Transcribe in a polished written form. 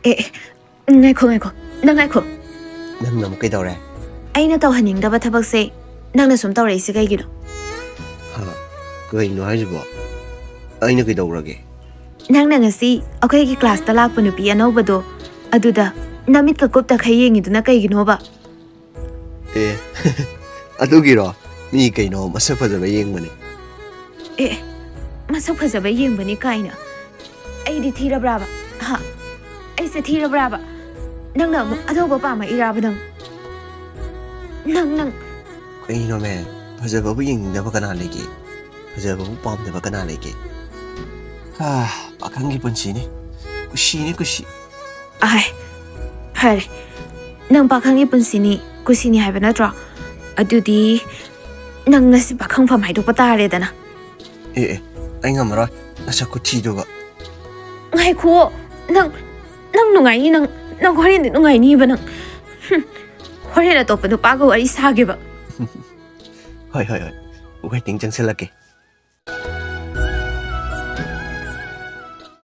ꯉꯥꯏꯈꯣ ꯅꯪ ꯉꯥꯏꯈꯣ ꯅꯪꯅ ꯑꯃꯨꯛ ꯀꯩꯗꯧꯔꯦ ꯑꯩꯅ ꯇꯧꯍꯟꯅꯤꯡꯗꯕ ꯊꯕꯛꯁꯦ ꯅꯪꯅ ꯁꯨꯝ ꯇꯧꯔꯛꯏꯁꯦ ꯀꯩꯒꯤꯅꯣ ꯍꯥ ꯀꯩꯅꯣ ꯍꯥꯏꯁꯤꯕꯣ ꯑꯩꯅ ꯀꯩꯗꯧꯔꯒꯦ ꯅꯪꯅ ꯉꯁꯤ ꯑꯩꯈꯣꯏꯒꯤ ꯀ꯭ꯂꯥꯁꯇ ꯂꯥꯛꯄ ꯅꯨꯄꯤ ꯑꯅꯧꯕꯗꯣ ꯑꯗꯨꯗ ꯅꯃꯤꯠꯀ ꯀꯨꯞꯇꯈꯩ ꯌꯦꯡꯉꯤꯗꯨꯅ ꯀꯩꯒꯤꯅꯣꯕ ꯑꯦ ꯑꯗꯨꯒꯤꯔꯣ ꯃꯤ ꯀꯩꯅꯣ ꯃꯁꯛ ꯐꯖꯕ ꯌꯦꯡꯕꯅꯤ ꯃꯁꯛ ꯐꯖꯕ ꯌꯦꯡꯕꯅꯤ ꯀꯥꯏꯅ ꯑꯩꯗꯤ ꯊꯤꯔꯕ꯭ꯔꯥꯕ ꯑꯩꯁꯦ ꯊꯤꯔꯕ꯭ꯔꯥꯕ ꯅꯪꯅ ꯑꯃꯨꯛ ꯑꯅꯧꯕ ꯄꯥꯝꯃꯛꯏꯔꯥꯕ ꯅꯪ ꯀꯩꯅꯣ ꯃꯦ ꯐꯖꯕꯕꯨ ꯌꯦꯡꯅꯤꯡꯗꯕ ꯀꯅꯥ ꯂꯩꯒꯦ ꯐꯖꯕꯕꯨ ꯄꯥꯝꯗꯕ ꯀꯅꯥ ꯂꯩꯒꯦ ꯄꯥꯈꯪꯒꯤ ꯄꯨꯟꯁꯤꯅꯤ ꯀꯨꯁꯤ ꯐꯔꯦ ꯅꯪ ꯄꯥꯈꯪꯒꯤ ꯄꯨꯟꯁꯤꯅꯤ ꯀꯨꯁꯤꯅꯤ ꯍꯥꯏꯕ ꯅꯠꯇ꯭ꯔꯣ ꯑꯗꯨꯗꯤ ꯅꯪ ꯉꯁꯤ ꯄꯥꯈꯪꯐꯝ ꯍꯥꯏꯗꯣꯛꯄ ꯇꯥꯔꯦꯗꯅ ꯑꯩ ꯉꯝꯃꯔꯣꯏ ꯅꯁꯛ ꯈꯨꯊꯤꯗꯨꯒ ꯉꯥꯏꯈꯣ ꯅꯪ ꯅꯨꯡꯉꯥꯏꯅꯤ ꯅꯪ ꯍꯣꯔꯦꯟꯗꯤ ꯅꯨꯡꯉꯥꯏꯅꯤꯕ ꯅꯪ ꯍꯣꯔꯦꯟ ꯑꯇꯣꯞꯄ ꯅꯨꯄꯥꯒ ꯋꯥꯔꯤ ꯁꯥꯒꯦꯕ ꯍꯣꯏ ꯋꯦꯇꯤꯡ ꯆꯪꯁꯤꯜꯂꯛꯀꯦ